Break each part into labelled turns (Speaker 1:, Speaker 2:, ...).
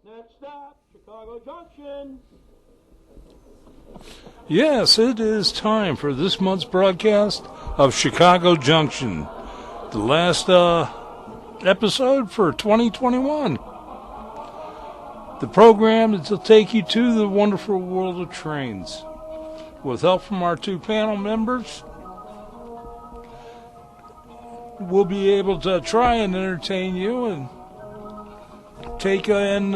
Speaker 1: Next stop, Chicago Junction.
Speaker 2: Yes, it is time for this month's broadcast of Chicago Junction, the last episode for 2021. The program that will take you to the wonderful world of trains. With help from our two panel members, we'll be able to try and entertain you and take and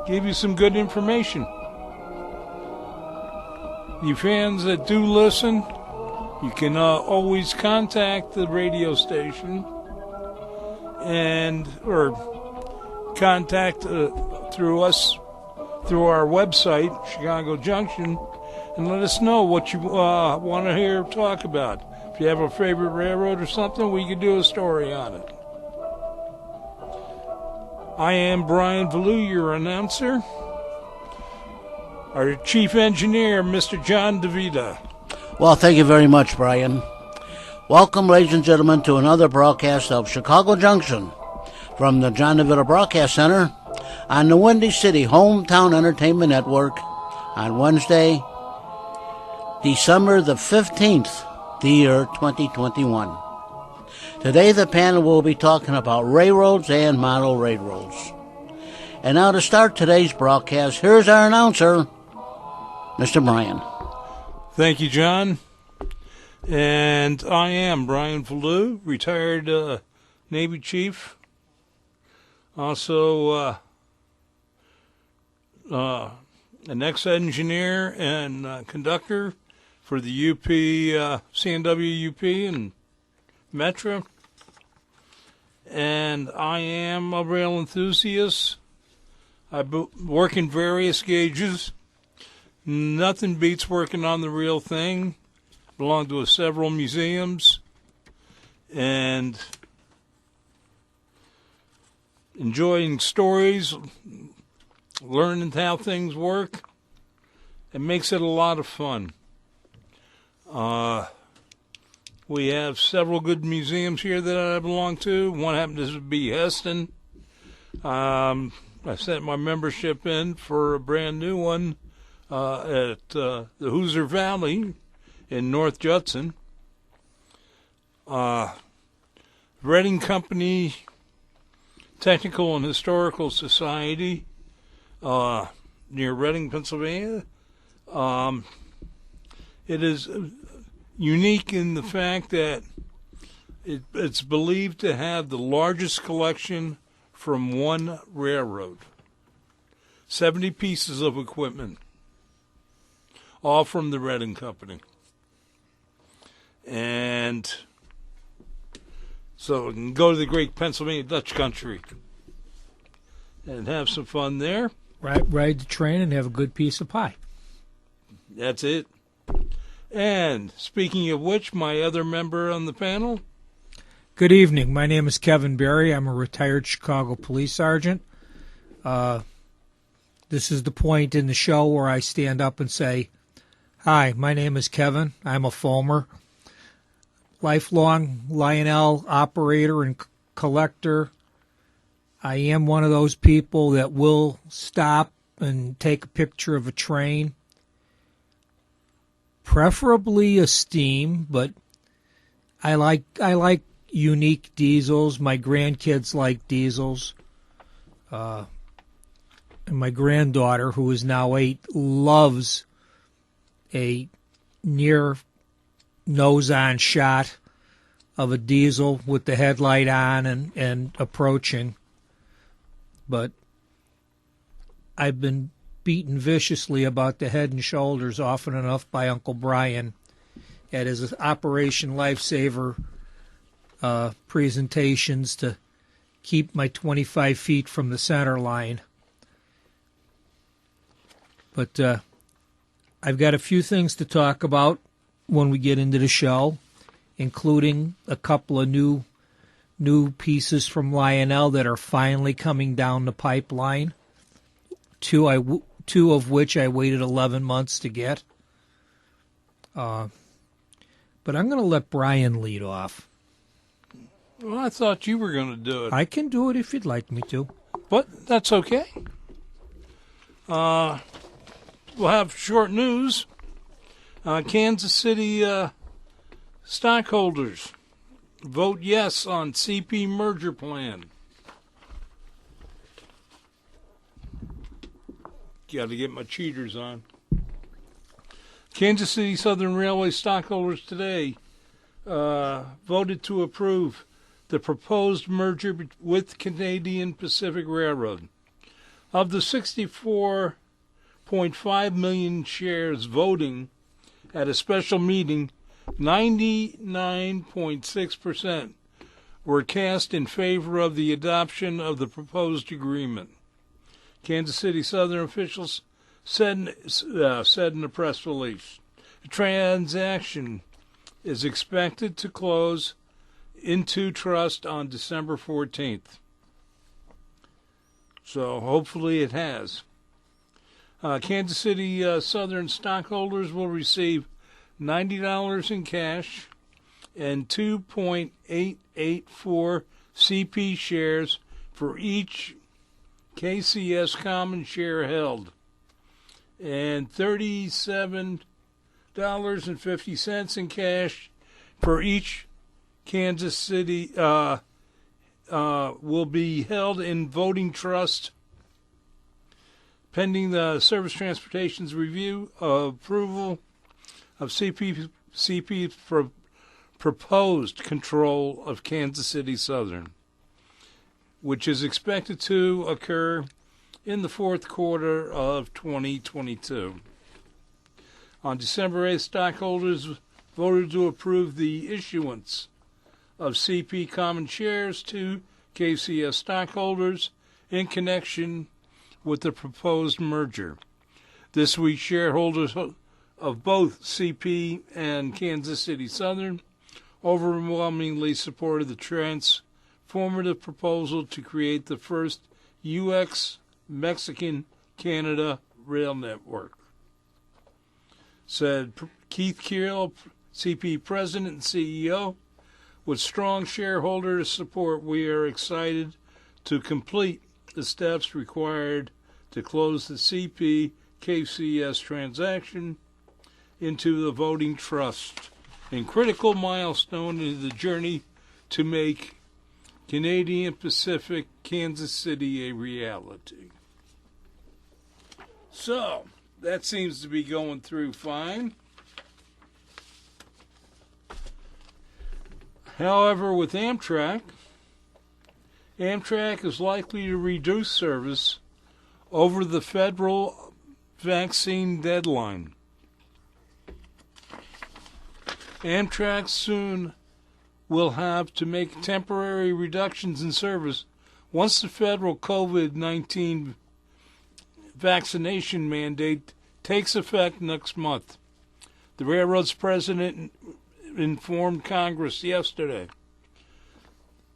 Speaker 2: give you some good information. You fans that do listen, you can always contact the radio station or contact through us through our website, Chicago Junction, and let us know what you want to hear talk about. If you have a favorite railroad or something, we could do a story on it. I am Brian Valou, your announcer. Our chief engineer, Mr. John DeVita.
Speaker 3: Well, thank you very much, Brian. Welcome, ladies and gentlemen, to another broadcast of Chicago Junction from the John DeVita Broadcast Center on the Windy City Hometown Entertainment Network on Wednesday, December the 15th, the year 2021. Today, the panel will be talking about railroads and model railroads. And now to start today's broadcast, here's our announcer, Mr. Brian.
Speaker 2: Thank you, John. And I am Brian Valou, retired Navy chief. Also, an ex-engineer and conductor for the UP, CNW UP and Metro. And I am a rail enthusiast. I work in various gauges. Nothing beats working on the real thing. Belong to several museums and enjoying stories, learning how things work. It makes it a lot of fun. We have several good museums here that I belong to. One happens to be Heston. I sent my membership in for a brand new one at the Hoosier Valley in North Judson. Reading Company Technical and Historical Society near Reading, Pennsylvania. It is unique in the fact that it's believed to have the largest collection from one railroad. 70 pieces of equipment, all from the Reading Company. And so we can go to the great Pennsylvania Dutch country and have some fun there.
Speaker 4: Ride the train and have a good piece of pie.
Speaker 2: That's it. And speaking of which, my other member on the panel.
Speaker 4: Good evening. My name is Kevin Berry. I'm a retired Chicago police sergeant. This is the point in the show where I stand up and say, "Hi, my name is Kevin. I'm a foamer, lifelong Lionel operator and collector. I am one of those people that will stop and take a picture of a train, preferably a steam, but I like unique diesels. My grandkids like diesels. And my granddaughter, who is now 8, loves a near nose-on shot of a diesel with the headlight on and approaching. But I've been beaten viciously about the Head and Shoulders often enough by Uncle Brian at his Operation Lifesaver presentations to keep my 25 feet from the center line. But I've got a few things to talk about when we get into the show, including a couple of new pieces from Lionel that are finally coming down the pipeline, two of which I waited 11 months to get. But I'm going to let Brian lead off.
Speaker 2: Well, I thought you were going to do it.
Speaker 4: I can do it if you'd like me to.
Speaker 2: But that's okay. We'll have short news. Kansas City stockholders vote yes on CP merger plan. Got to get my cheaters on. Kansas City Southern Railway stockholders today voted to approve the proposed merger with Canadian Pacific Railroad. Of the 64.5 million shares voting at a special meeting, 99.6% were cast in favor of the adoption of the proposed agreement. Kansas City Southern officials said in a press release, the transaction is expected to close into trust on December 14th. So hopefully it has. Kansas City Southern stockholders will receive $90 in cash and 2.884 CP shares for each KCS common share held, and $37.50 in cash for each Kansas City will be held in voting trust pending the Service Transportation's review of approval of CP's proposed control of Kansas City Southern, which is expected to occur in the fourth quarter of 2022. On December 8th, stockholders voted to approve the issuance of CP common shares to KCS stockholders in connection with the proposed merger. This week, shareholders of both CP and Kansas City Southern overwhelmingly supported the transformative proposal to create the first U.S.-Mexican-Canada rail network, said Keith Keel, CP President and CEO. With strong shareholder support, we are excited to complete the steps required to close the CP-KCS transaction into the voting trust, a critical milestone in the journey to make Canadian Pacific Kansas City a reality. So, that seems to be going through fine. However, with Amtrak is likely to reduce service over the federal vaccine deadline. Amtrak soon will have to make temporary reductions in service once the federal COVID-19 vaccination mandate takes effect next month. The railroad's president informed Congress yesterday.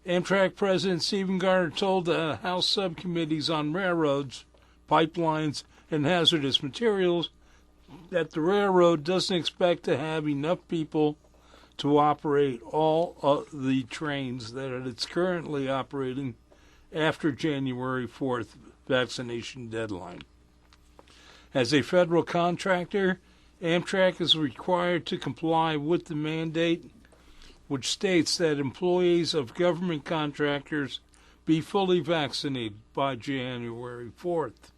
Speaker 2: Amtrak President Stephen Garner told the House subcommittees on railroads, pipelines, and hazardous materials that the railroad doesn't expect to have enough people to operate all of the trains that it's currently operating after January 4th vaccination deadline. As a federal contractor, Amtrak is required to comply with the mandate, which states that employees of government contractors be fully vaccinated by January 4th.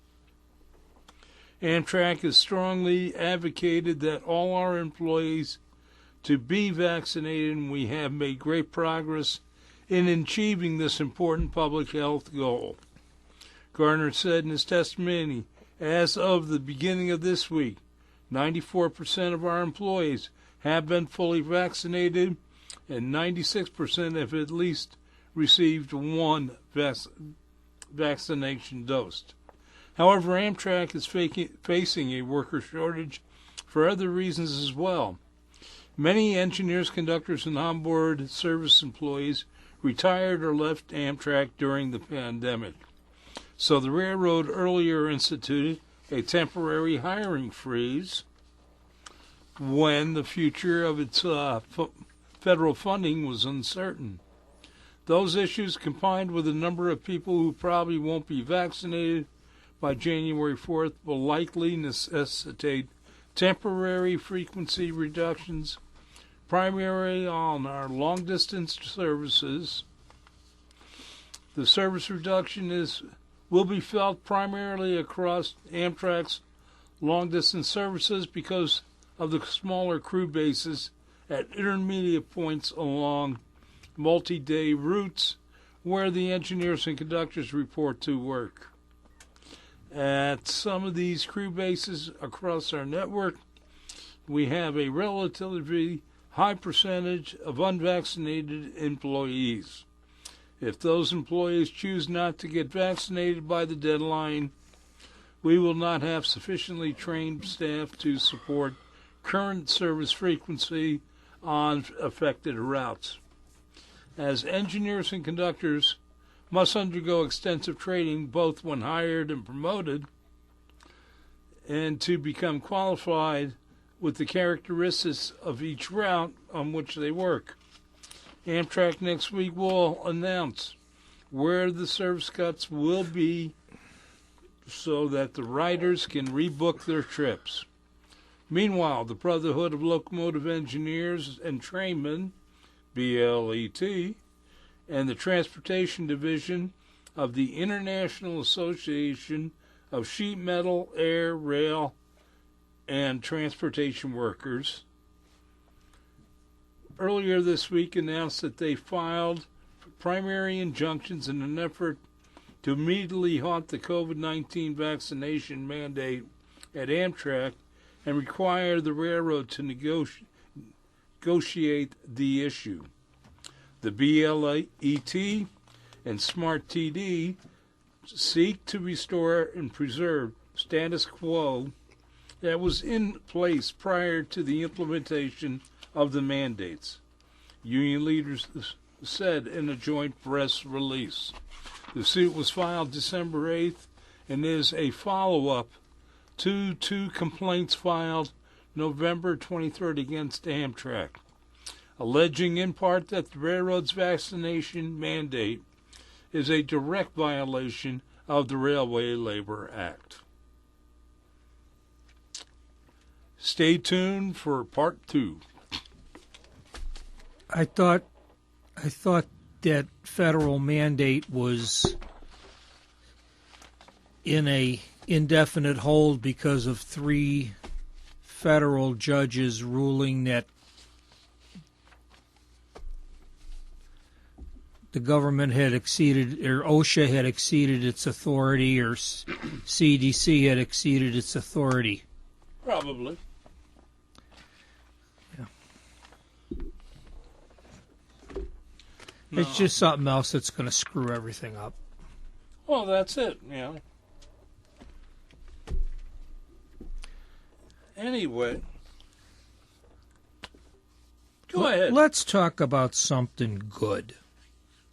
Speaker 2: Amtrak has strongly advocated that all our employees to be vaccinated, and we have made great progress in achieving this important public health goal. Garner said in his testimony, as of the beginning of this week, 94% of our employees have been fully vaccinated, and 96% have at least received one vaccination dose. However, Amtrak is facing a worker shortage for other reasons as well. Many engineers, conductors, and onboard service employees retired or left Amtrak during the pandemic. So the railroad earlier instituted a temporary hiring freeze when the future of its federal funding was uncertain. Those issues, combined with a number of people who probably won't be vaccinated by January 4th, will likely necessitate temporary frequency reductions, primarily on our long-distance services. The service reduction will be felt primarily across Amtrak's long-distance services because of the smaller crew bases at intermediate points along multi-day routes where the engineers and conductors report to work. At some of these crew bases across our network, we have a relatively high percentage of unvaccinated employees. If those employees choose not to get vaccinated by the deadline, we will not have sufficiently trained staff to support current service frequency on affected routes. As engineers and conductors must undergo extensive training both when hired and promoted, and to become qualified with the characteristics of each route on which they work. Amtrak next week will announce where the service cuts will be so that the riders can rebook their trips. Meanwhile, the Brotherhood of Locomotive Engineers and Trainmen, BLET, and the Transportation Division of the International Association of Sheet Metal, Air, Rail, and Transportation Workers earlier this week announced that they filed primary injunctions in an effort to immediately halt the COVID-19 vaccination mandate at Amtrak and require the railroad to negotiate the issue. The BLET and Smart TD seek to restore and preserve status quo that was in place prior to the implementation of the mandates, union leaders said in a joint press release. The suit was filed December 8th and is a follow-up to two complaints filed November 23rd against Amtrak, alleging in part that the railroad's vaccination mandate is a direct violation of the Railway Labor Act. Stay tuned for part 2.
Speaker 4: I thought that federal mandate was in a indefinite hold because of 3 federal judges ruling that the government had exceeded, or OSHA had exceeded its authority, or CDC had exceeded its authority.
Speaker 2: Probably. No.
Speaker 4: It's just something else that's going to screw everything up.
Speaker 2: Well, that's it, Anyway, go ahead.
Speaker 4: Let's talk about something good,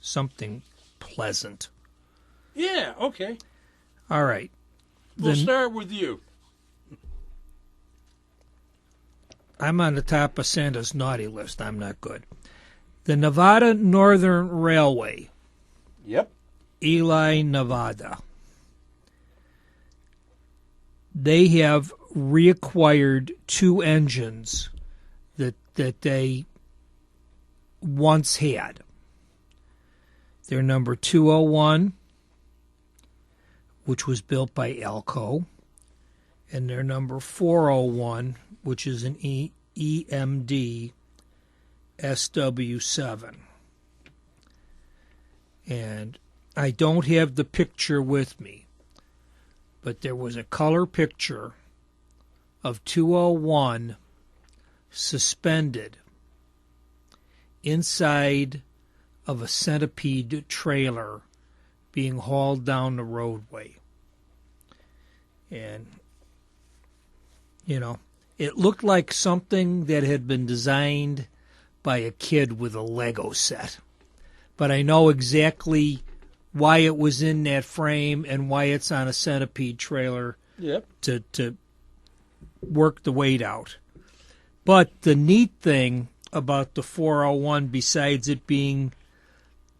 Speaker 4: something pleasant.
Speaker 2: Yeah, okay.
Speaker 4: All right.
Speaker 2: We'll start with you.
Speaker 4: I'm on the top of Santa's naughty list. I'm not good. The Nevada Northern Railway.
Speaker 2: Yep.
Speaker 4: Ely, Nevada. They have reacquired 2 engines that they once had. Their number 201, which was built by Elco, and their number 401, which is an EMD SW7. And I don't have the picture with me, but there was a color picture of 201 suspended inside of a centipede trailer being hauled down the roadway. And, it looked like something that had been designed by a kid with a Lego set. But I know exactly why it was in that frame and why it's on a centipede trailer.
Speaker 2: Yep.
Speaker 4: To work the weight out. But the neat thing about the 401, besides it being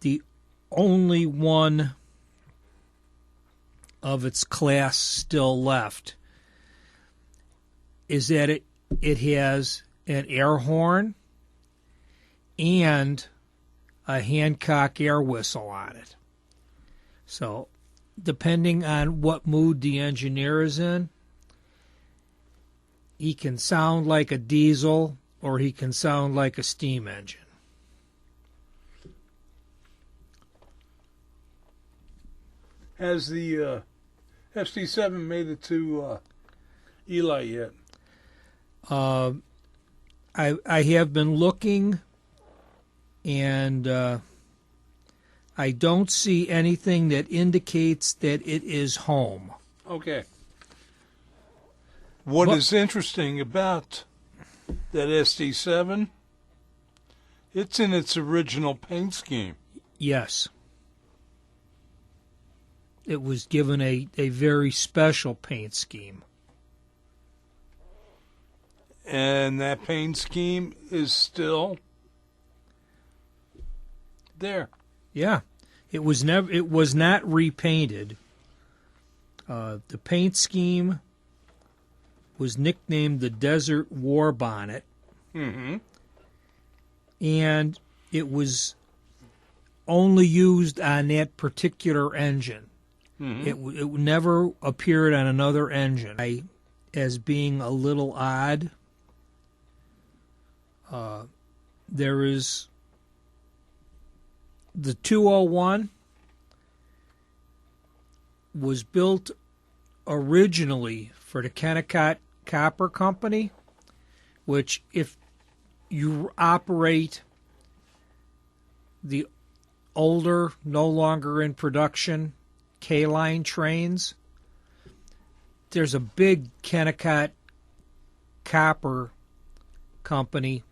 Speaker 4: the only one of its class still left is that it has an air horn and a Hancock air whistle on it. So, depending on what mood the engineer is in, he can sound like a diesel or he can sound like a steam engine.
Speaker 2: Has the SD7 made it to Eli yet?
Speaker 4: I have been looking, and I don't see anything that indicates that it is home.
Speaker 2: Okay. What is interesting about that SD7, it's in its original paint scheme.
Speaker 4: Yes. It was given a very special paint scheme.
Speaker 2: And that paint scheme is still there.
Speaker 4: Yeah. It was not repainted. The paint scheme was nicknamed the Desert War Bonnet.
Speaker 2: Mm-hmm.
Speaker 4: And it was only used on that particular engine. Mm-hmm. It never appeared on another engine. As being a little odd, there is the 201 was built originally for the Kennecott Copper Company, which if you operate the older, no longer in production K-line trains, there's a big Kennecott Copper Company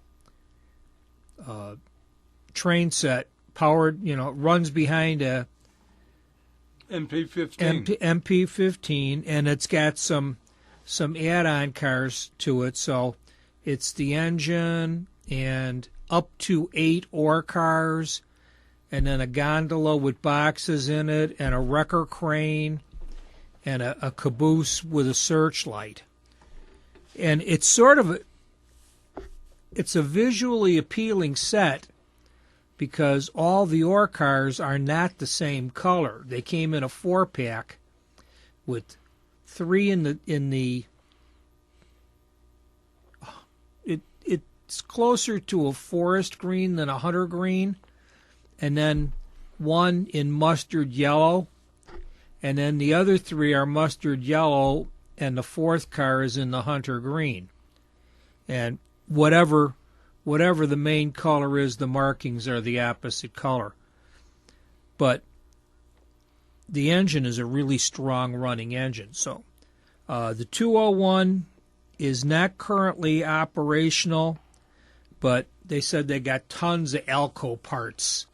Speaker 4: train set powered, runs behind a
Speaker 2: MP15.
Speaker 4: MP15, and it's got some add-on cars to it. So it's the engine and up to 8 ore cars, and then a gondola with boxes in it, and a wrecker crane, and a caboose with a searchlight. And it's it's a visually appealing set because all the ore cars are not the same color. They came in a 4-pack with 3 it's closer to a forest green than a hunter green, and then 1 in mustard yellow, and then the other 3 are mustard yellow, and the 4th car is in the hunter green. And whatever the main color is, the markings are the opposite color. But the engine is a really strong running engine. So the 201 is not currently operational, but they said they got tons of Alco parts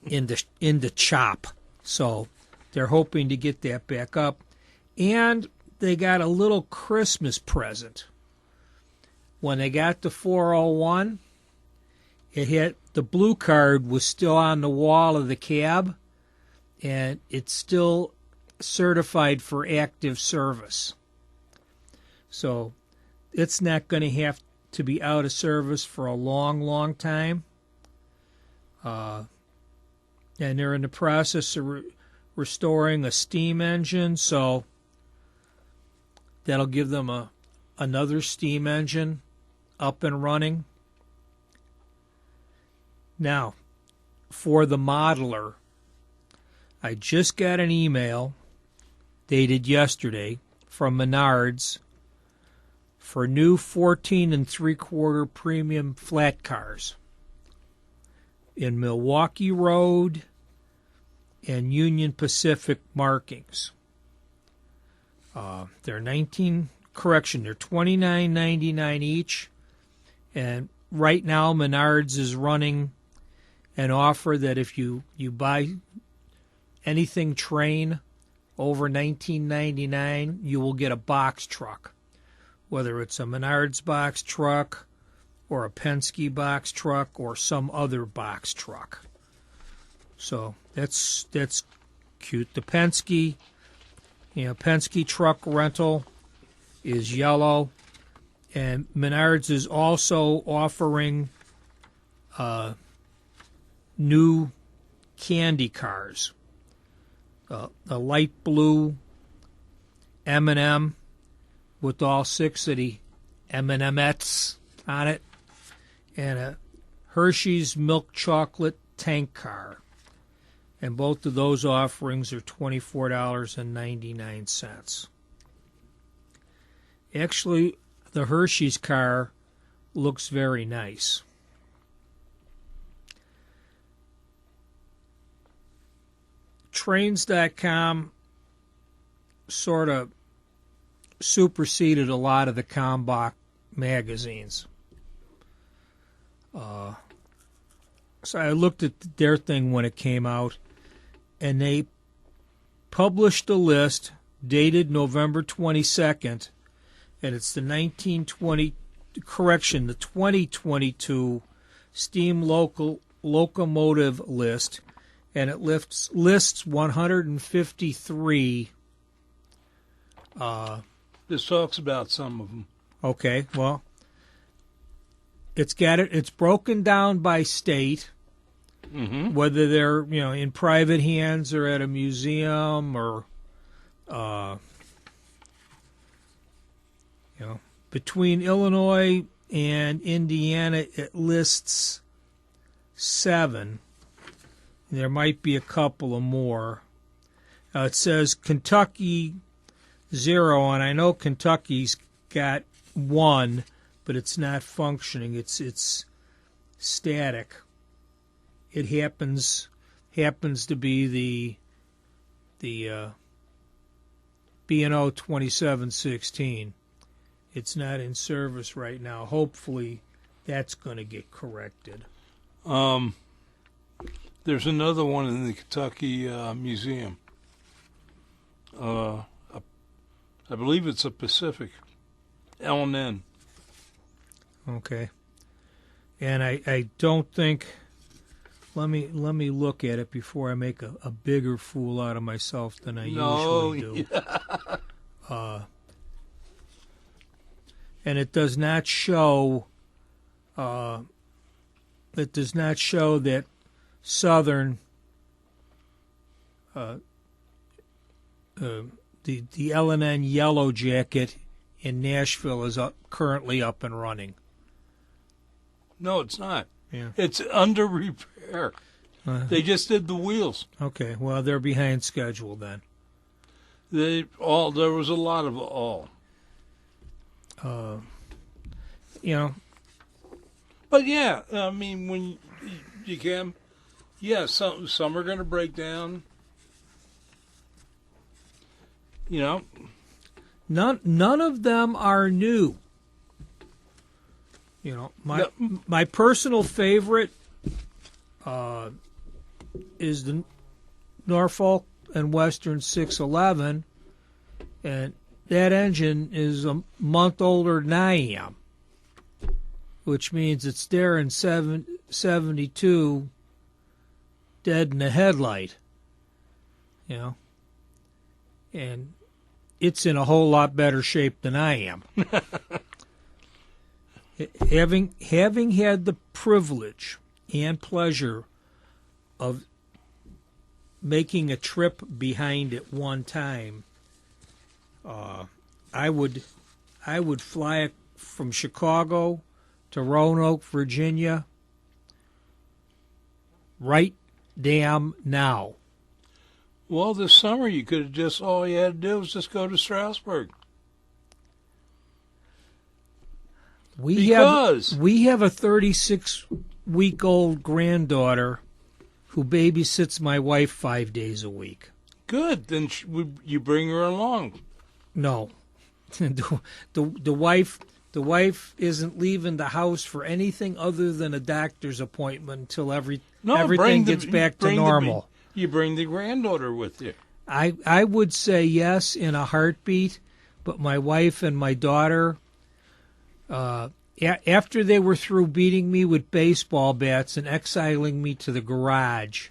Speaker 4: in the chop. So they're hoping to get that back up. And they got a little Christmas present. When they got the 401, the blue card was still on the wall of the cab, and it's still certified for active service. So it's not going to have to be out of service for a long, long time. And they're in the process of restoring a steam engine, so that'll give them another steam engine up and running. Now, for the modeler, I just got an email dated yesterday from Menards for new 14 3/4 premium flat cars in Milwaukee Road and Union Pacific markings. They're $29.99 each, and right now Menards is running an offer that if you buy anything train over $19.99, you will get a box truck, whether it's a Menards box truck or a Penske box truck or some other box truck. So that's cute. The Penske, Penske truck rental is yellow, and Menards is also offering new candy cars. A light blue M&M with all 6 of the M&Mettes on it, and a Hershey's milk chocolate tank car. And both of those offerings are $24.99. Actually, the Hershey's car looks very nice. Trains.com sort of superseded a lot of the Kalmbach magazines. So I looked at their thing when it came out, and they published a list dated November 22nd, and it's the 2022 steam locomotive list, and it lists 153.
Speaker 2: This talks about some of them.
Speaker 4: Okay, well, it's broken down by state, whether they're in private hands or at a museum or between Illinois and Indiana it lists 7. There might be a couple of more. It says Kentucky 0, and I know Kentucky's got 1, but it's not functioning. It's static. It happens to be the B&O 2716. It's not in service right now. Hopefully, that's going to get corrected.
Speaker 2: There's another one in the Kentucky Museum. I believe it's a Pacific. L&N.
Speaker 4: Okay. And I don't think. Let me look at it before I make a bigger fool out of myself than I usually do. Yeah. And it does not show. It does not show that Southern. The L&N Yellow Jacket in Nashville is currently up and running.
Speaker 2: No, it's not.
Speaker 4: Yeah.
Speaker 2: It's under repair. They just did the wheels.
Speaker 4: Okay, well, they're behind schedule then.
Speaker 2: There was a lot of all. But yeah, I mean, when you can, some are going to break down.
Speaker 4: None of them are new. My personal favorite is the Norfolk and Western 611, and that engine is a month older than I am, which means it's there in 72, dead in the headlight. And it's in a whole lot better shape than I am. Having had the privilege and pleasure of making a trip behind it one time, I would fly from Chicago to Roanoke, Virginia, right damn now.
Speaker 2: Well, this summer you could have all you had to do was just go to Strasbourg.
Speaker 4: We have a 36-week-old granddaughter who babysits my wife 5 days a week.
Speaker 2: Good. Then you bring her along.
Speaker 4: No. The wife isn't leaving the house for anything other than a doctor's appointment until everything gets back to normal.
Speaker 2: You bring the granddaughter with you.
Speaker 4: I would say yes in a heartbeat, but my wife and my daughter, after they were through beating me with baseball bats and exiling me to the garage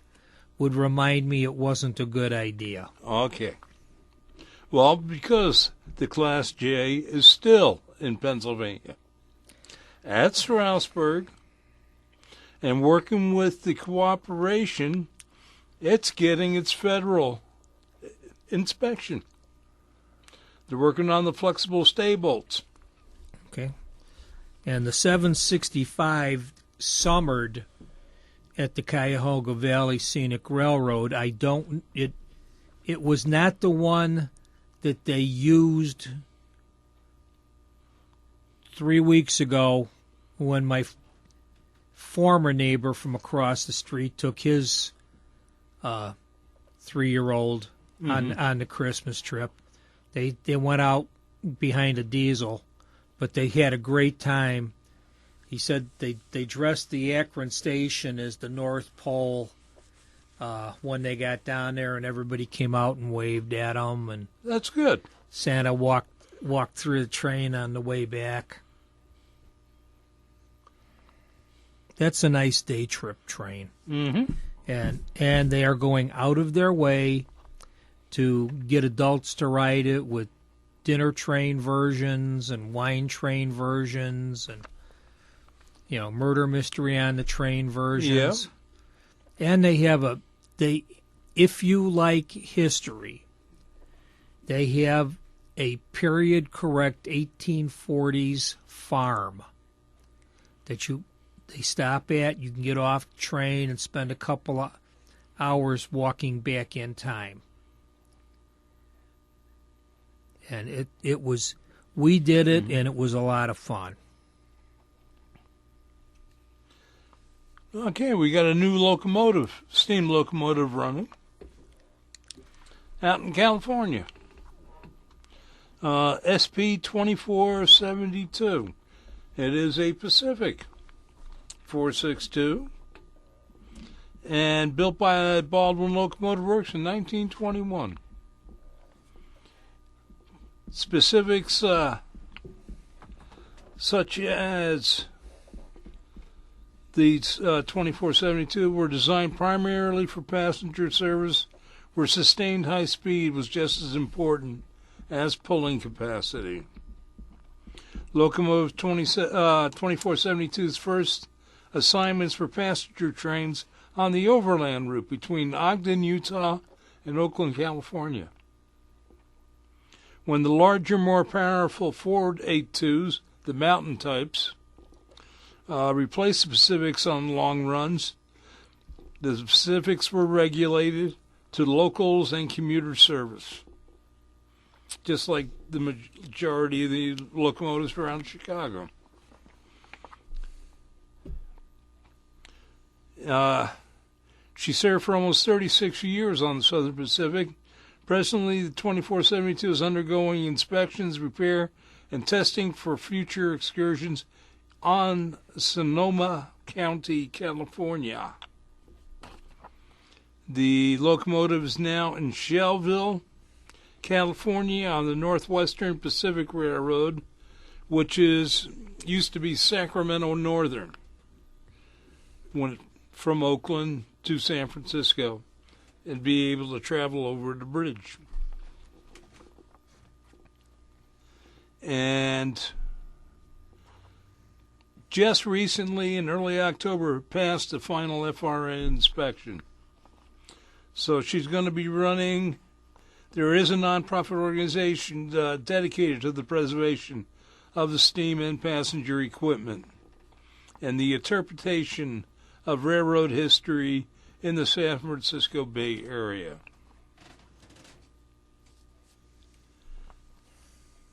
Speaker 4: would remind me it wasn't a good idea.
Speaker 2: Okay. Well, because the Class J is still in Pennsylvania, at Strasburg, and working with the cooperation, it's getting its federal inspection. They're working on the flexible stay bolts.
Speaker 4: Okay. And the 765 summered at the Cuyahoga Valley Scenic Railroad. It was not the one that they used 3 weeks ago when my former neighbor from across the street took his 3-year-old on the Christmas trip. They went out behind a diesel, but they had a great time. He said they dressed the Akron station as the North Pole when they got down there, and everybody came out and waved at them. And
Speaker 2: that's good.
Speaker 4: Santa walked through the train on the way back. That's a nice day trip train.
Speaker 2: Mm-hmm.
Speaker 4: And they are going out of their way to get adults to ride it with dinner train versions and wine train versions and, murder mystery on the train versions. Yeah. And they have if you like history, they have a period correct 1840s farm that they stop at. You can get off the train and spend a couple of hours walking back in time. And we did it, and it was a lot of fun.
Speaker 2: Okay, we got a new steam locomotive running out in California. SP 2472. It is a Pacific 462 and built by Baldwin Locomotive Works in 1921. Specifics such as these 2472 were designed primarily for passenger service, where sustained high speed was just as important as pulling capacity. Locomotive 2472's first assignments for passenger trains on the overland route between Ogden, Utah, and Oakland, California. When the larger, more powerful Ford 82s, the mountain types, replaced the Pacifics on long runs, the Pacifics were regulated to locals and commuter service, just like the majority of the locomotives around Chicago. She served for almost 36 years on the Southern Pacific. Presently, the 2472 is undergoing inspections, repair, and testing for future excursions on Sonoma County, California. The locomotive is now in Shelbyville, California, on the Northwestern Pacific Railroad, which used to be Sacramento Northern, from Oakland to San Francisco, and be able to travel over the bridge. And just recently, in early October, passed the final FRA inspection. So she's going to be running. There is a nonprofit organization dedicated to the preservation of the steam and passenger equipment and the interpretation of railroad history in the San Francisco Bay Area.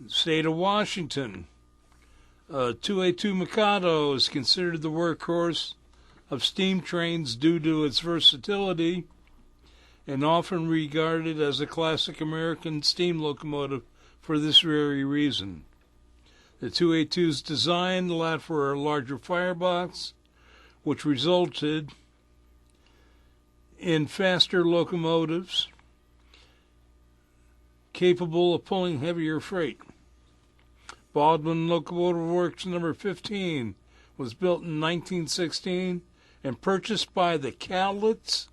Speaker 2: The state of Washington, 282 Mikado is considered the workhorse of steam trains due to its versatility and often regarded as a classic American steam locomotive for this very reason. The 282's design allowed for a larger firebox, which resulted in faster locomotives capable of pulling heavier freight. Baldwin Locomotive Works number 15 was built in 1916 and purchased by the Cowlitz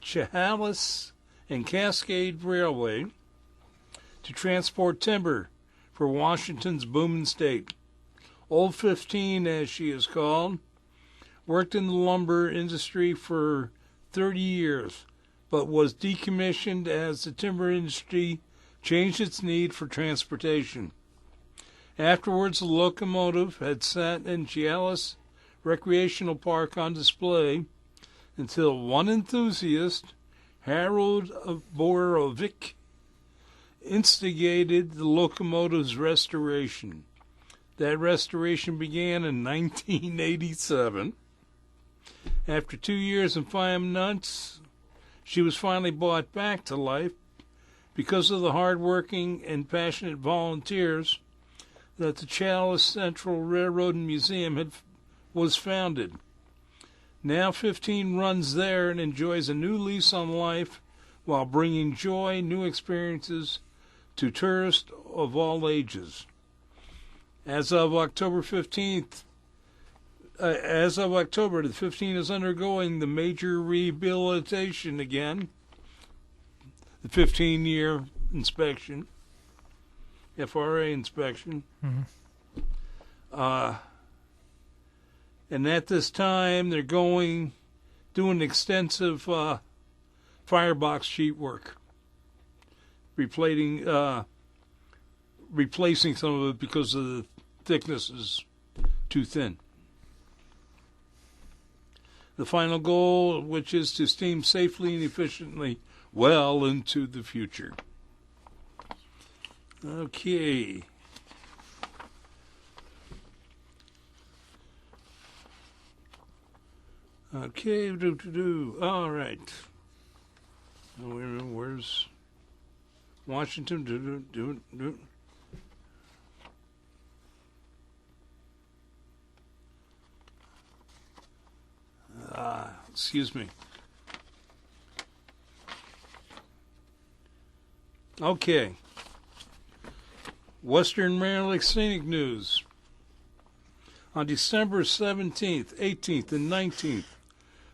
Speaker 2: Chehalis and Cascade Railway to transport timber for Washington's booming state. Old 15, as she is called, worked in the lumber industry for 30 years, but was decommissioned as the timber industry changed its need for transportation. Afterwards, the locomotive had sat in Chehalis Recreational Park on display until one enthusiast, Harold Borovic, instigated the locomotive's restoration. That restoration began in 1987. After 2 years and 5 months, she was finally brought back to life because of the hard-working and passionate volunteers that the Chehalis Central Railroad and Museum was founded. Now 15 runs there and enjoys a new lease on life while bringing joy, new experiences to tourists of all ages. As of October, the 15 is undergoing the major rehabilitation again, the 15-year inspection, FRA inspection.
Speaker 4: Mm-hmm.
Speaker 2: And at this time, they're doing extensive firebox sheet work, replacing some of it because of the thickness is too thin. The final goal, which is to steam safely and efficiently well into the future. Okay. Okay, all right. Where's Washington? Excuse me. Okay. Western Maryland Scenic News. On December 17th, 18th, and 19th,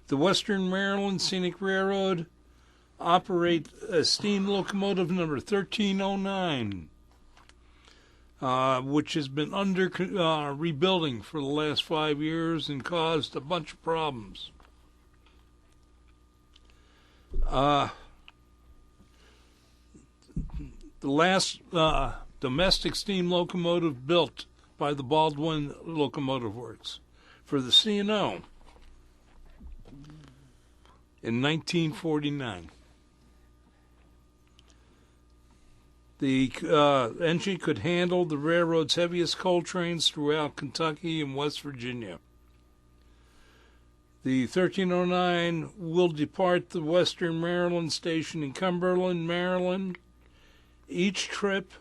Speaker 2: the Western Maryland Scenic Railroad operate a steam locomotive number 1309, which has been under rebuilding for the last 5 years and caused a bunch of problems. The last domestic steam locomotive built by the Baldwin Locomotive Works for the C&O in 1949. The engine could handle the railroad's heaviest coal trains throughout Kentucky and West Virginia. The 1309 will depart the Western Maryland station in Cumberland, Maryland. Each trip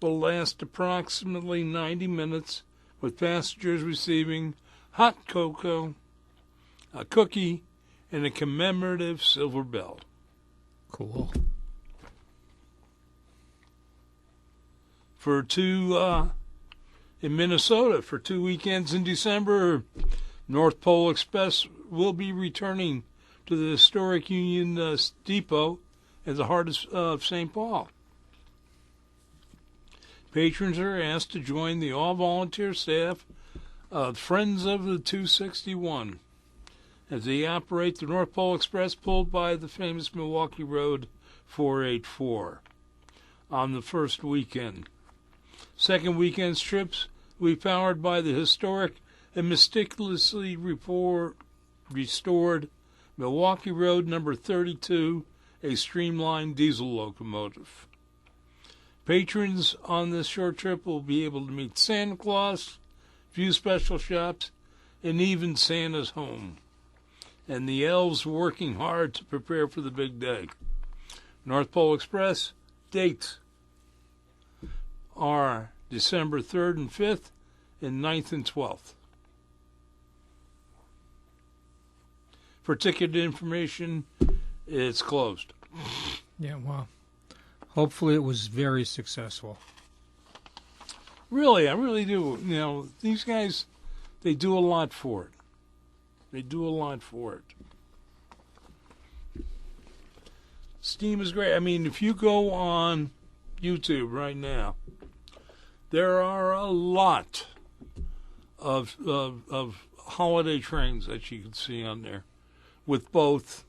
Speaker 2: will last approximately 90 minutes, with passengers receiving hot cocoa, a cookie, and a commemorative silver bell.
Speaker 4: Cool.
Speaker 2: In Minnesota, for 2 weekends in December, North Pole Express will be returning to the historic Union Depot at the heart of St. Paul. Patrons are asked to join the all-volunteer staff of Friends of the 261 as they operate the North Pole Express pulled by the famous Milwaukee Road 484 on the first weekend. Second weekend's trips will be powered by the historic and meticulously restored Milwaukee Road number 32, a streamlined diesel locomotive. Patrons on this short trip will be able to meet Santa Claus, view special shops, and even Santa's home. And the elves working hard to prepare for the big day. North Pole Express dates are December 3rd and 5th and 9th and 12th. For ticket information, it's closed.
Speaker 4: Yeah, well, hopefully it was very successful.
Speaker 2: Really, I really do. You know, these guys, they do a lot for it. They do a lot for it. Steam is great. I mean, if you go on YouTube right now, there are a lot of holiday trains that you can see on there with both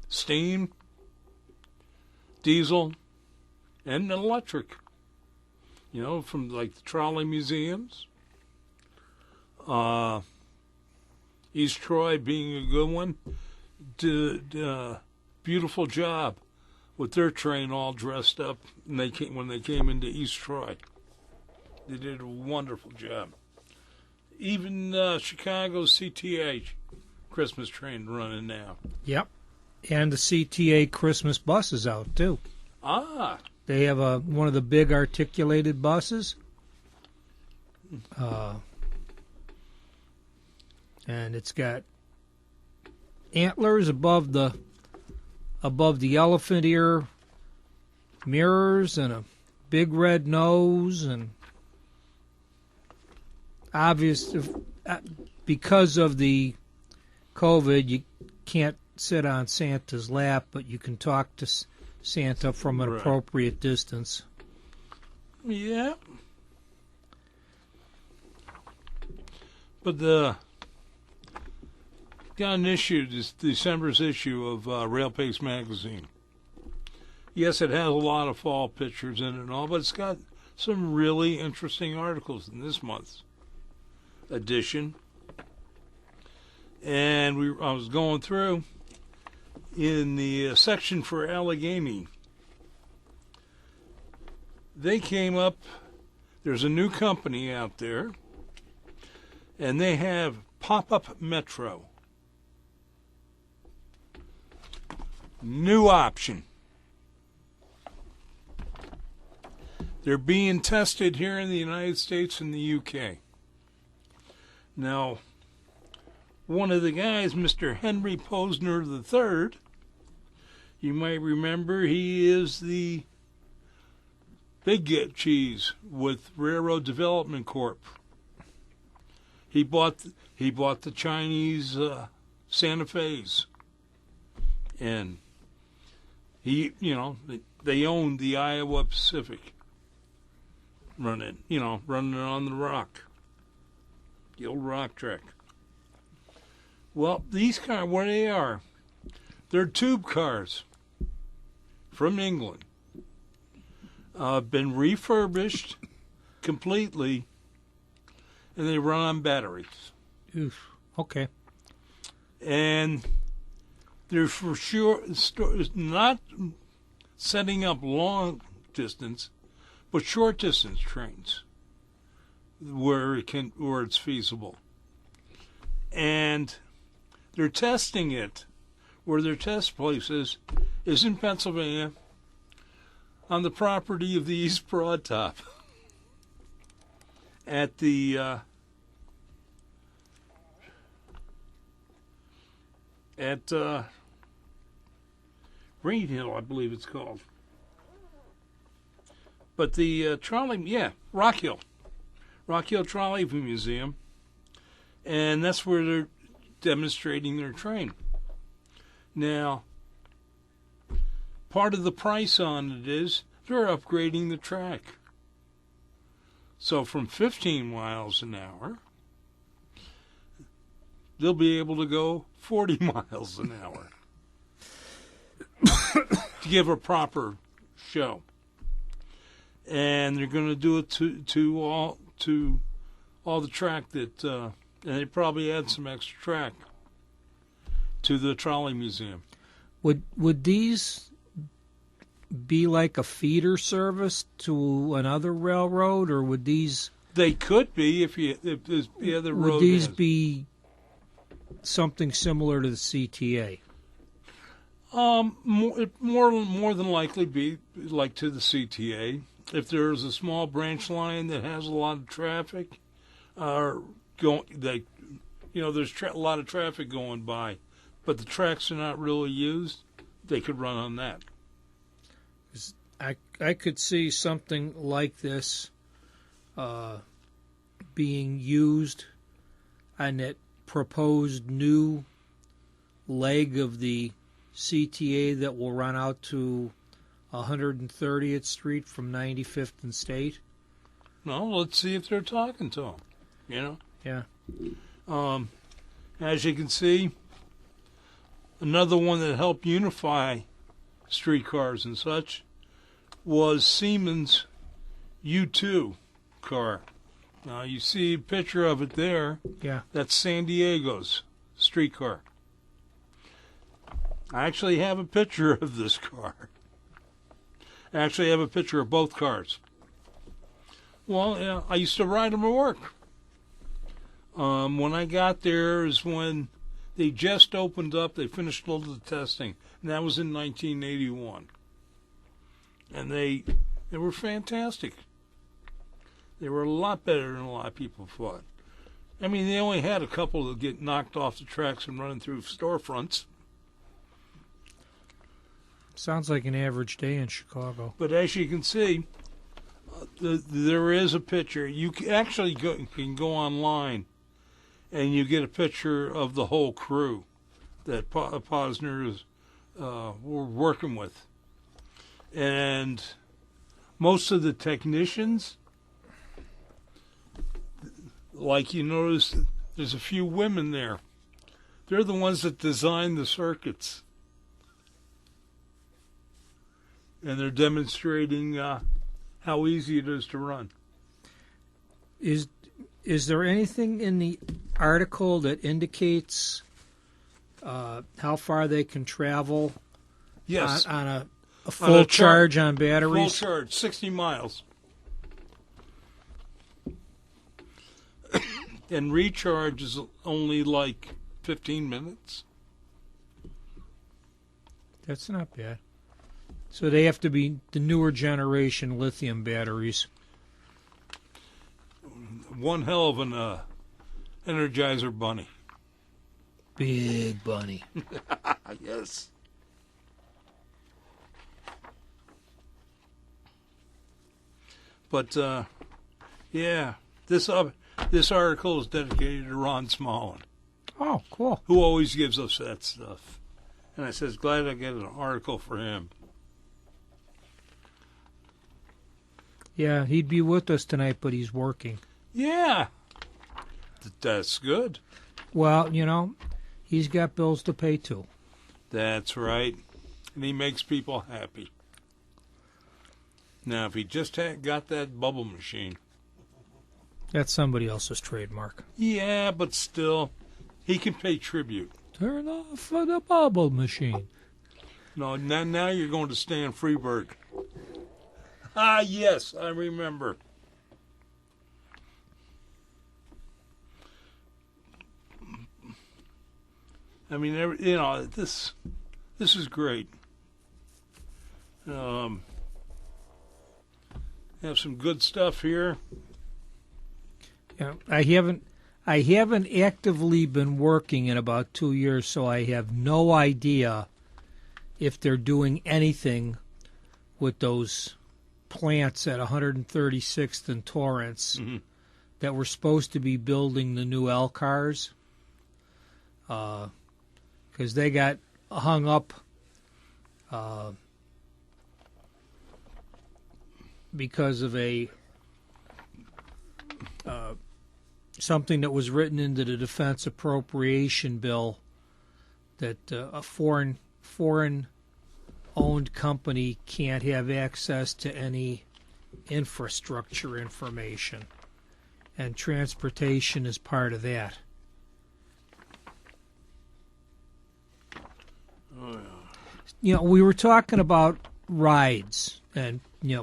Speaker 2: steam, diesel, and electric. You know, from like the trolley museums, East Troy being a good one, did a beautiful job with their train all dressed up when they came into East Troy. They did a wonderful job. Even Chicago's Cta Christmas train running now.
Speaker 4: Yep. And the Cta Christmas Bus is out, too.
Speaker 2: Ah.
Speaker 4: They have one of the big articulated buses. And it's got antlers above the elephant ear mirrors and a big red nose, and obvious because of the COVID, you can't sit on Santa's lap, but you can talk to Santa from an appropriate distance.
Speaker 2: Yeah. But got an issue, this December's issue of Railpace magazine. Yes, it has a lot of fall pictures in it and all, but it's got some really interesting articles in this month's edition. And I was going through in the section for Allegheny. They came up, there's a new company out there, and they have Pop-Up Metro. New option. They're being tested here in the United States and the UK. Now, one of the guys, Mr. Henry Posner III, you might remember he is the big cheese with Railroad Development Corp. He bought the Chinese Santa Fe's, and they owned the Iowa Pacific, running on the rock, the old rock track. Well, these cars, what they are, they're tube cars from England, been refurbished completely, and they run on batteries.
Speaker 4: Oof. Okay.
Speaker 2: And they're for sure not setting up long distance, but short distance trains where it's feasible. And they're testing it where their test place is in Pennsylvania on the property of the East Broad Top at the Green Hill, I believe it's called. But the Rock Hill Trolley Museum, and that's where they're demonstrating their train. Now, part of the price on it is they're upgrading the track. So from 15 miles an hour, they'll be able to go 40 miles an hour to give a proper show. And they're going to do it to all the track that, and they probably add some extra track to the trolley museum.
Speaker 4: Would these be like a feeder service to another railroad, or would these?
Speaker 2: They could be if the other road.
Speaker 4: Would these be something similar to the CTA?
Speaker 2: More than likely be like to the CTA. If there's a small branch line that has a lot of traffic, there's a lot of traffic going by, but the tracks are not really used, they could run on that.
Speaker 4: I could see something like this being used on that proposed new leg of the CTA that will run out to 130th Street from 95th and State?
Speaker 2: No, let's see if they're talking to them,
Speaker 4: Yeah.
Speaker 2: As you can see, another one that helped unify streetcars and such was Siemens U2 Car. Now, you see a picture of it there.
Speaker 4: Yeah.
Speaker 2: That's San Diego's streetcar. I actually have a picture of this car. I actually have a picture of both cars. Well, yeah, I used to ride them at work. When I got there is when they just opened up. They finished all the testing, and that was in 1981. And they were fantastic. They were a lot better than a lot of people thought. I mean, they only had a couple that get knocked off the tracks and running through storefronts.
Speaker 4: Sounds like an average day in Chicago.
Speaker 2: But as you can see, there is a picture. You actually can go online, and you get a picture of the whole crew that Posner were working with. And most of the technicians, like you notice, there's a few women there. They're the ones that design the circuits. And they're demonstrating how easy it is to run.
Speaker 4: Is there anything in the article that indicates how far they can travel?
Speaker 2: Yes.
Speaker 4: On a full charge on
Speaker 2: Full
Speaker 4: batteries?
Speaker 2: charge, 60 miles. And recharge is only like 15 minutes.
Speaker 4: That's not bad. So they have to be the newer generation lithium batteries.
Speaker 2: One hell of an Energizer bunny.
Speaker 4: Big bunny.
Speaker 2: Yes. But, yeah, this article is dedicated to Ron Smallin,
Speaker 4: Oh, cool.
Speaker 2: who always gives us that stuff. And I says, glad I get an article for him.
Speaker 4: Yeah, he'd be with us tonight, but he's working.
Speaker 2: Yeah. That's good.
Speaker 4: Well, he's got bills to pay too.
Speaker 2: That's right. And he makes people happy. Now, if he just had got that bubble machine.
Speaker 4: That's somebody else's trademark.
Speaker 2: Yeah, but still, he can pay tribute.
Speaker 4: Turn off the bubble machine.
Speaker 2: No, now you're going to Stan Freberg. Ah, yes, I remember. I mean, this is great. Have some good stuff here.
Speaker 4: Yeah, I haven't actively been working in about 2 years, so I have no idea if they're doing anything with those plants at 136th and Torrance that were supposed to be building the new L cars, because they got hung up because of a something that was written into the defense appropriation bill that a foreign owned company can't have access to any infrastructure information, and transportation is part of that.
Speaker 2: Oh, yeah.
Speaker 4: We were talking about rides and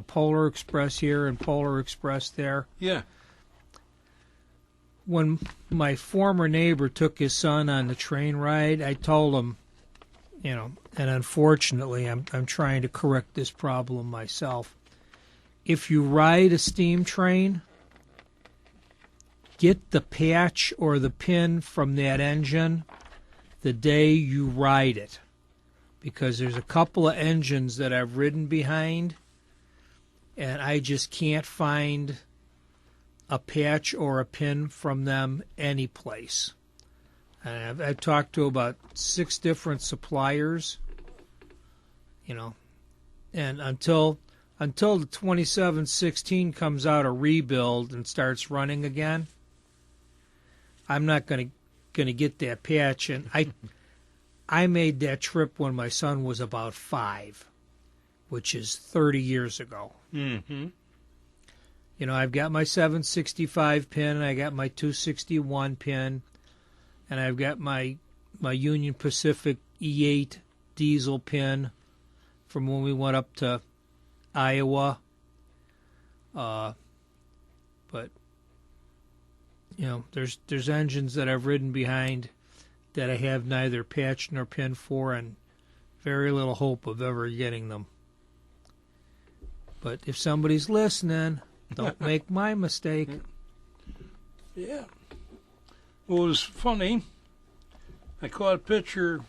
Speaker 4: Polar Express here and Polar Express there.
Speaker 2: Yeah.
Speaker 4: When my former neighbor took his son on the train ride, I told him, and unfortunately I'm trying to correct this problem myself. If you ride a steam train, get the patch or the pin from that engine the day you ride it. Because there's a couple of engines that I've ridden behind, and I just can't find a patch or a pin from them anyplace. And I've talked to about 6 different suppliers, And until the 2716 comes out a rebuild and starts running again, I'm not going to get that patch. And I made that trip when my son was about 5, which is 30 years ago.
Speaker 2: Mm-hmm.
Speaker 4: I've got my 765 pin, and I got my 261 pin, and I've got my Union Pacific E8 diesel pin from when we went up to Iowa. But there's engines that I've ridden behind that I have neither patch nor pin for, and very little hope of ever getting them. But if somebody's listening, don't make my mistake.
Speaker 2: Yeah. Well, it was funny. I caught a picture.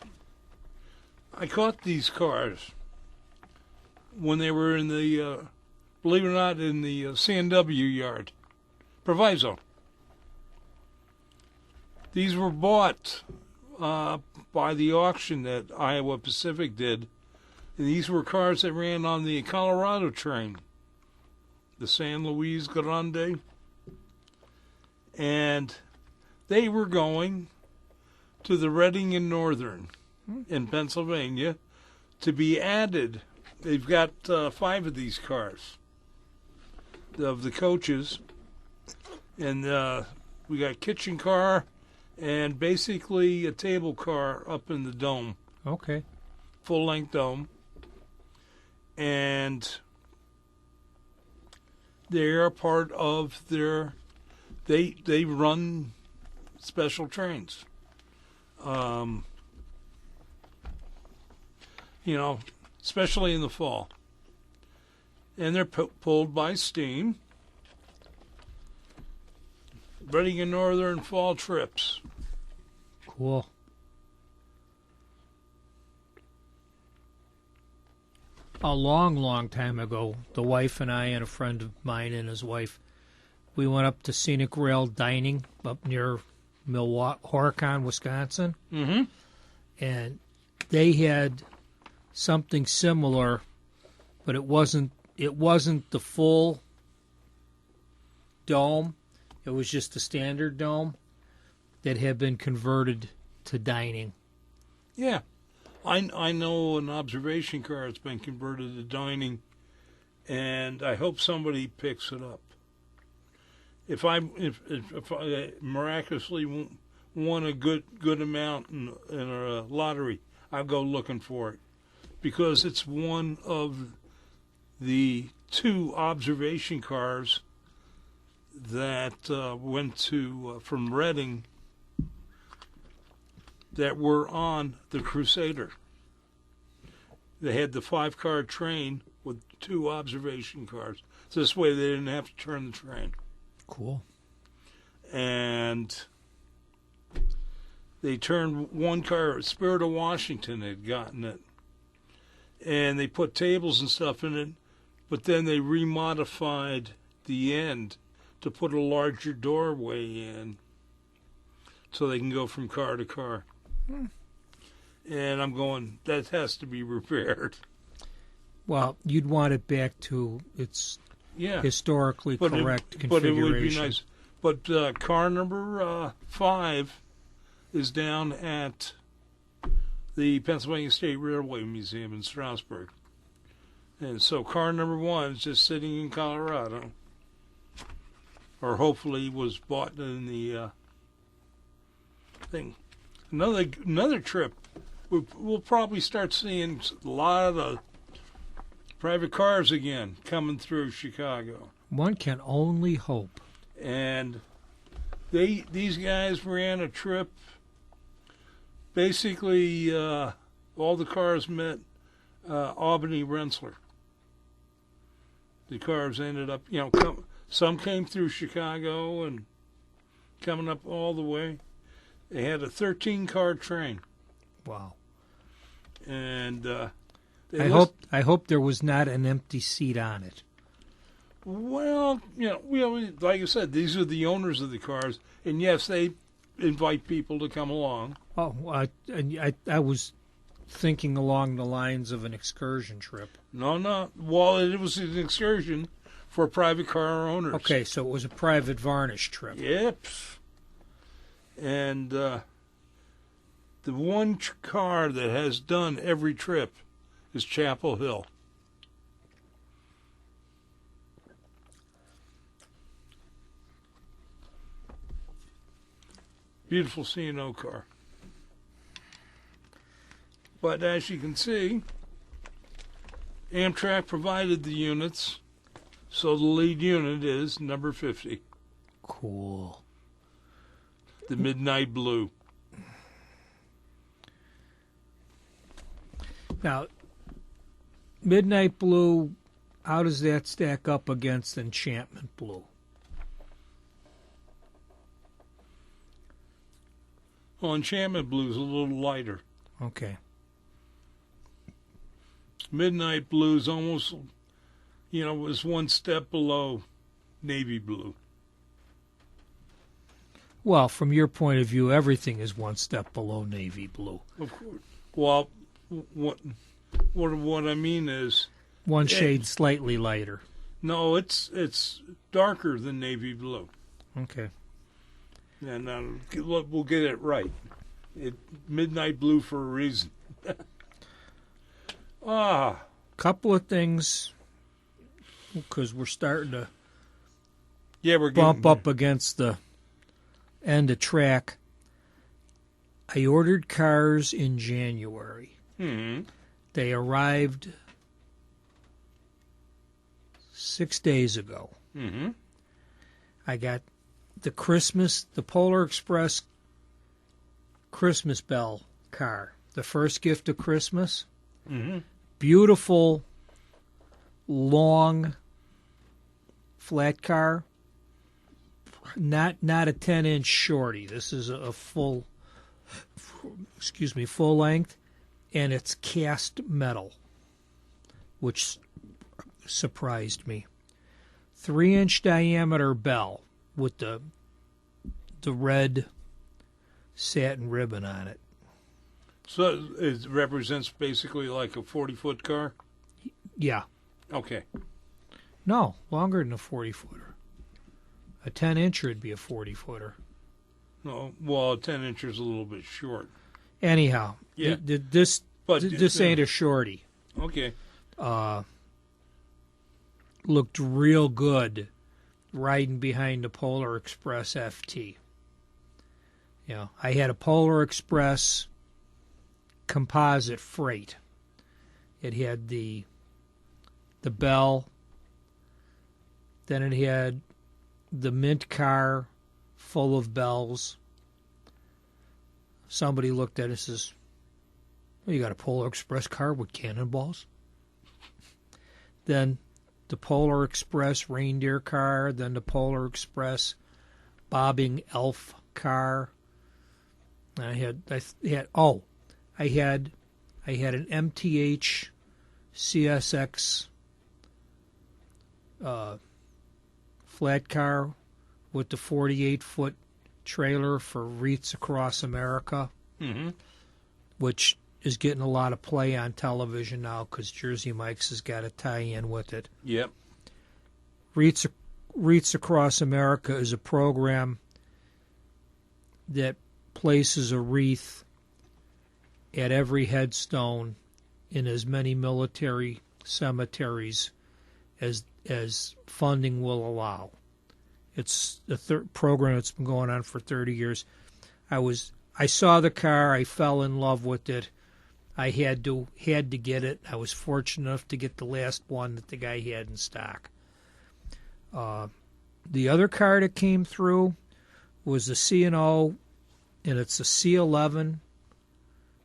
Speaker 2: I caught these cars when they were in the, believe it or not, in the CNW yard. Proviso. These were bought by the auction that Iowa Pacific did. And these were cars that ran on the Colorado train, the San Luis Grande. And they were going to the Reading and Northern in Pennsylvania to be added. They've got 5 of these cars, of the coaches. And we got kitchen car and basically a table car up in the dome.
Speaker 4: Okay.
Speaker 2: Full-length dome. And they are part of their... They run special trains. Especially in the fall. And they're pulled by steam. Reading and Northern fall trips.
Speaker 4: Cool. A long, long time ago, the wife and I and a friend of mine and his wife, we went up to Scenic Rail Dining up near Horicon, Wisconsin.
Speaker 2: Mm-hmm.
Speaker 4: And they had something similar, but it wasn't the full dome. It was just the standard dome that had been converted to dining.
Speaker 2: Yeah. I know an observation car has been converted to dining, and I hope somebody picks it up. If I miraculously won a good amount in a lottery, I'll go looking for it, because it's one of the 2 observation cars that went to from Reading that were on the Crusader. They had the 5-car train with 2 observation cars. So this way they didn't have to turn the train.
Speaker 4: Cool.
Speaker 2: And they turned one car, Spirit of Washington had gotten it. And they put tables and stuff in it, but then they remodified the end to put a larger doorway in so they can go from car to car. And I'm going, that has to be repaired.
Speaker 4: Well, you'd want it back to its historically correct configuration.
Speaker 2: But it would be nice. But car number 5 is down at the Pennsylvania State Railway Museum in Strasburg. And so car number 1 is just sitting in Colorado. Or hopefully was bought in the thing. Another trip, we'll probably start seeing a lot of private cars again coming through Chicago.
Speaker 4: One can only hope.
Speaker 2: And these guys ran a trip. Basically, all the cars met Albany Rensselaer. The cars ended up, some came through Chicago and coming up all the way. They had a 13-car train.
Speaker 4: Wow.
Speaker 2: And
Speaker 4: I hope there was not an empty seat on it.
Speaker 2: Well, like I said, these are the owners of the cars, and yes, they invite people to come along.
Speaker 4: Oh, I was thinking along the lines of an excursion trip.
Speaker 2: No. Well, it was an excursion for private car owners.
Speaker 4: Okay, so it was a private varnish trip.
Speaker 2: Yep. And the one car that has done every trip is Chapel Hill. Beautiful C&O car. But as you can see, Amtrak provided the units, so the lead unit is number 50.
Speaker 4: Cool.
Speaker 2: The Midnight Blue.
Speaker 4: Now, Midnight Blue, how does that stack up against Enchantment Blue?
Speaker 2: Well, Enchantment Blue is a little lighter.
Speaker 4: Okay.
Speaker 2: Midnight Blue is almost, was one step below Navy Blue.
Speaker 4: Well, from your point of view, everything is one step below Navy Blue.
Speaker 2: Of course. Well, what I mean is...
Speaker 4: One shade slightly lighter.
Speaker 2: No, it's darker than Navy Blue.
Speaker 4: Okay.
Speaker 2: And we'll get it right. Midnight Blue for a reason.
Speaker 4: Couple of things, because we're starting to
Speaker 2: we're
Speaker 4: bump up against the end of track. I ordered cars in January.
Speaker 2: Mm-hmm.
Speaker 4: They arrived 6 days ago.
Speaker 2: Mm-hmm.
Speaker 4: I got the Polar Express Christmas Bell car, the first gift of Christmas.
Speaker 2: Mm-hmm.
Speaker 4: Beautiful, long, flat car. Not a 10-inch shorty. This is a full length, and it's cast metal, which surprised me. 3-inch diameter bell with the red satin ribbon on it.
Speaker 2: So it represents basically like a 40-foot car?
Speaker 4: Yeah.
Speaker 2: Okay.
Speaker 4: No, longer than a 40-footer. A 10-incher would be a 40-footer.
Speaker 2: No, well, a 10-incher is a little bit short.
Speaker 4: Anyhow,
Speaker 2: yeah.
Speaker 4: This ain't a shorty.
Speaker 2: Okay.
Speaker 4: Looked real good riding behind the Polar Express FT. I had a Polar Express composite freight. It had the bell. Then it had the mint car full of bells. Somebody looked at it and says, well, you got a Polar Express car with cannonballs? Then the Polar Express reindeer car, then the Polar Express bobbing elf car. I had an MTH CSX flat car with the 48-foot trailer for Wreaths Across America,
Speaker 2: mm-hmm.
Speaker 4: which is getting a lot of play on television now because Jersey Mike's has got a tie-in with it.
Speaker 2: Yep.
Speaker 4: Wreaths Across America is a program that places a wreath at every headstone in as many military cemeteries as funding will allow. It's a program that's been going on for 30 years. I saw the car. I fell in love with it. I had to get it. I was fortunate enough to get the last one that the guy had in stock. The other car that came through was a C&O, and it's a C11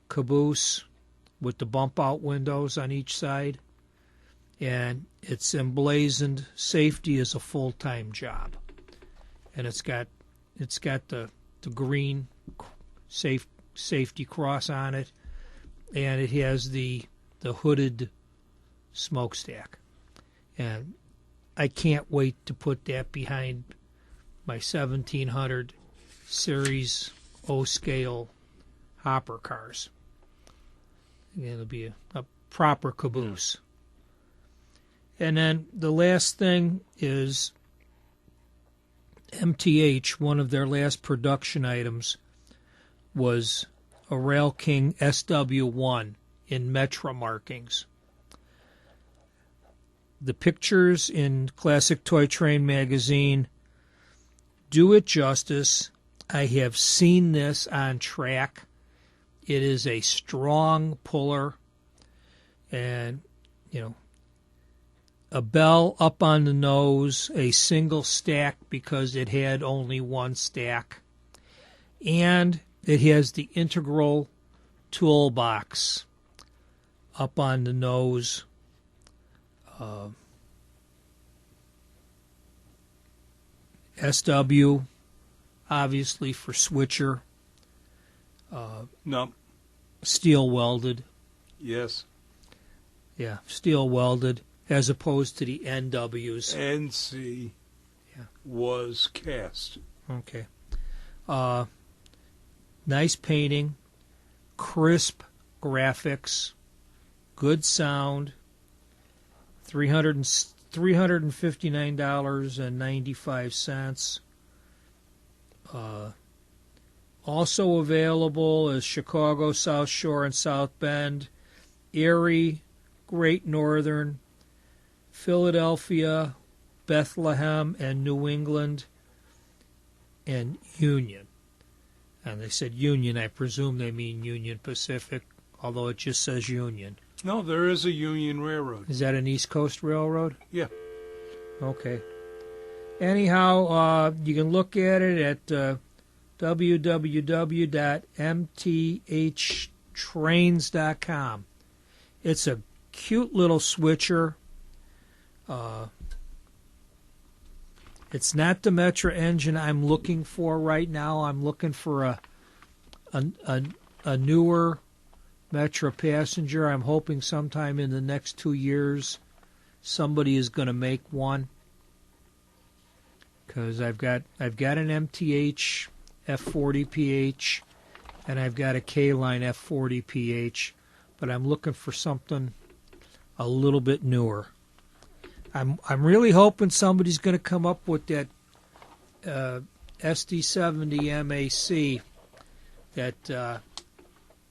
Speaker 4: caboose with the bump-out windows on each side, and it's emblazoned safety is a full-time job, and it's got the green safety cross on it, and it has the hooded smokestack, and I can't wait to put that behind my 1700 series O-scale hopper cars. It'll be a proper caboose. And then the last thing is MTH, one of their last production items, was a Railking SW1 in Metra markings. The pictures in Classic Toy Train magazine do it justice. I have seen this on track. It is a strong puller, and, a bell up on the nose, a single stack because it had only one stack, and it has the integral toolbox up on the nose. SW, obviously for switcher.
Speaker 2: No.
Speaker 4: Steel welded.
Speaker 2: Yes.
Speaker 4: Yeah, steel welded, as opposed to the NWs.
Speaker 2: NC was cast.
Speaker 4: Okay. Nice painting, crisp graphics, good sound. $359.95. Also available is Chicago, South Shore, and South Bend, Erie, Great Northern, Philadelphia, Bethlehem, and New England, and Union. And they said Union. I presume they mean Union Pacific, although it just says Union.
Speaker 2: No, there is a Union Railroad.
Speaker 4: Is that an East Coast Railroad?
Speaker 2: Yeah.
Speaker 4: Okay. Anyhow, you can look at it at www.mthtrains.com. It's a cute little switcher. It's not the Metra engine I'm looking for right now. I'm looking for a newer Metra passenger. I'm hoping sometime in the next 2 years somebody is going to make one, because I've got an MTH F40PH and I've got a K-Line F40PH, but I'm looking for something a little bit newer. I'm really hoping somebody's going to come up with that SD70 MAC that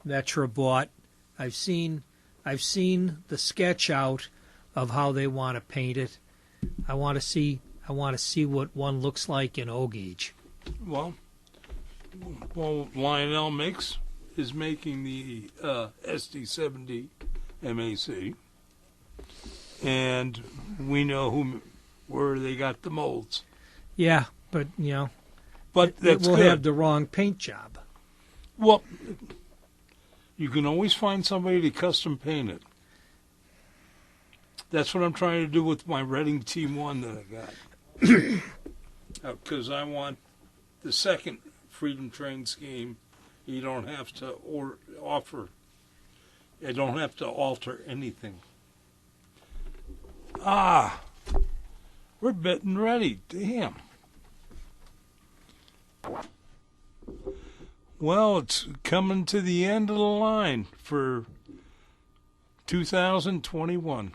Speaker 4: Metra bought. I've seen the sketch out of how they want to paint it. I want to see what one looks like in O gauge.
Speaker 2: Well, Lionel is making the SD70 MAC, and we know where they got the molds.
Speaker 4: Yeah, but
Speaker 2: but
Speaker 4: it will have the wrong paint job.
Speaker 2: Well, you can always find somebody to custom paint it. That's what I'm trying to do with my Reading Team 1 that I got. Because I want the second Freedom Train scheme. You don't have to you don't have to alter anything. We're getting ready. Damn. Well, it's coming to the end of the line for 2021.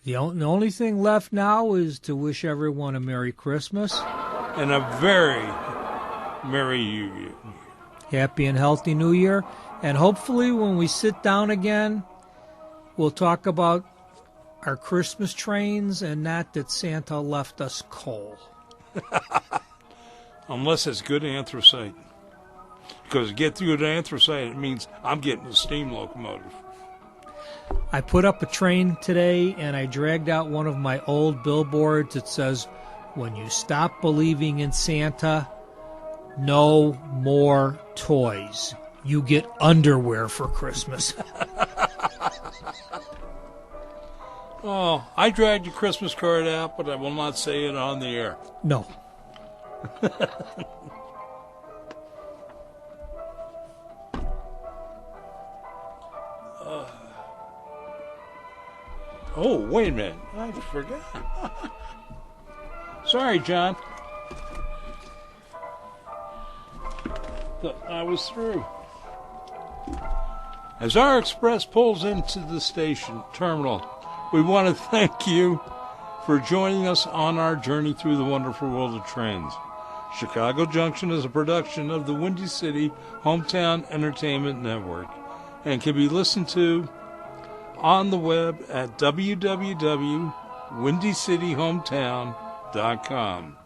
Speaker 4: The only thing left now is to wish everyone a Merry Christmas.
Speaker 2: And a very Merry New Year.
Speaker 4: Happy and healthy New Year. And hopefully when we sit down again, we'll talk about our Christmas trains and not that Santa left us coal.
Speaker 2: Unless it's good anthracite. Because to get through the anthracite, it means I'm getting a steam locomotive.
Speaker 4: I put up a train today, and I dragged out one of my old billboards that says, "When you stop believing in Santa, no more toys. You get underwear for Christmas."
Speaker 2: Oh, I dragged your Christmas card out, but I will not say it on the air.
Speaker 4: No.
Speaker 2: Oh, wait a minute. I forgot. Sorry, John. I was through. As our express pulls into the station terminal, we want to thank you for joining us on our journey through the wonderful world of trains. Chicago Junction is a production of the Windy City Hometown Entertainment Network and can be listened to on the web at www.windycityhometown.com,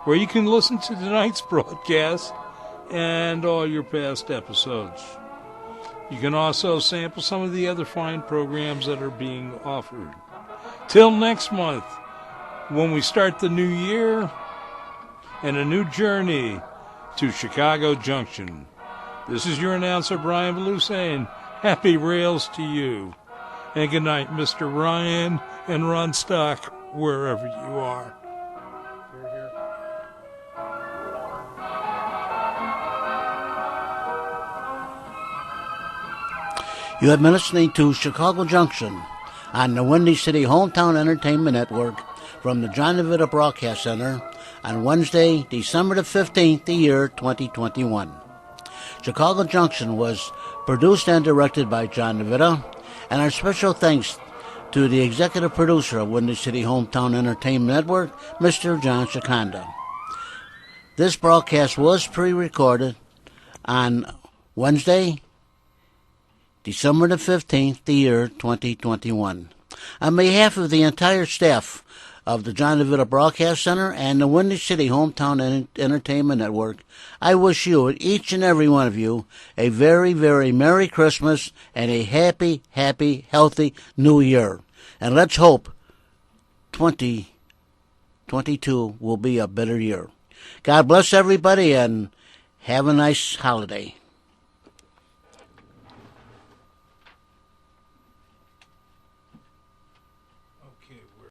Speaker 2: where you can listen to tonight's broadcast and all your past episodes. You can also sample some of the other fine programs that are being offered. Till next month, when we start the new year and a new journey to Chicago Junction. This is your announcer, Brian Ballou, saying happy rails to you. And good night, Mr. Ryan and Ron Stock, wherever you are.
Speaker 3: You have been listening to Chicago Junction on the Windy City Hometown Entertainment Network from the John DeVita Broadcast Center on Wednesday, December the 15th, the year 2021. Chicago Junction was produced and directed by John DeVita, and our special thanks to the executive producer of Windy City Hometown Entertainment Network, Mr. John Shikanda. This broadcast was pre-recorded on Wednesday, December the 15th, the year 2021. On behalf of the entire staff of the John DeVita Broadcast Center and the Windy City Hometown Entertainment Network, I wish you, each and every one of you, a very, very Merry Christmas and a happy, happy, healthy New Year. And let's hope 2022 will be a better year. God bless everybody and have a nice holiday.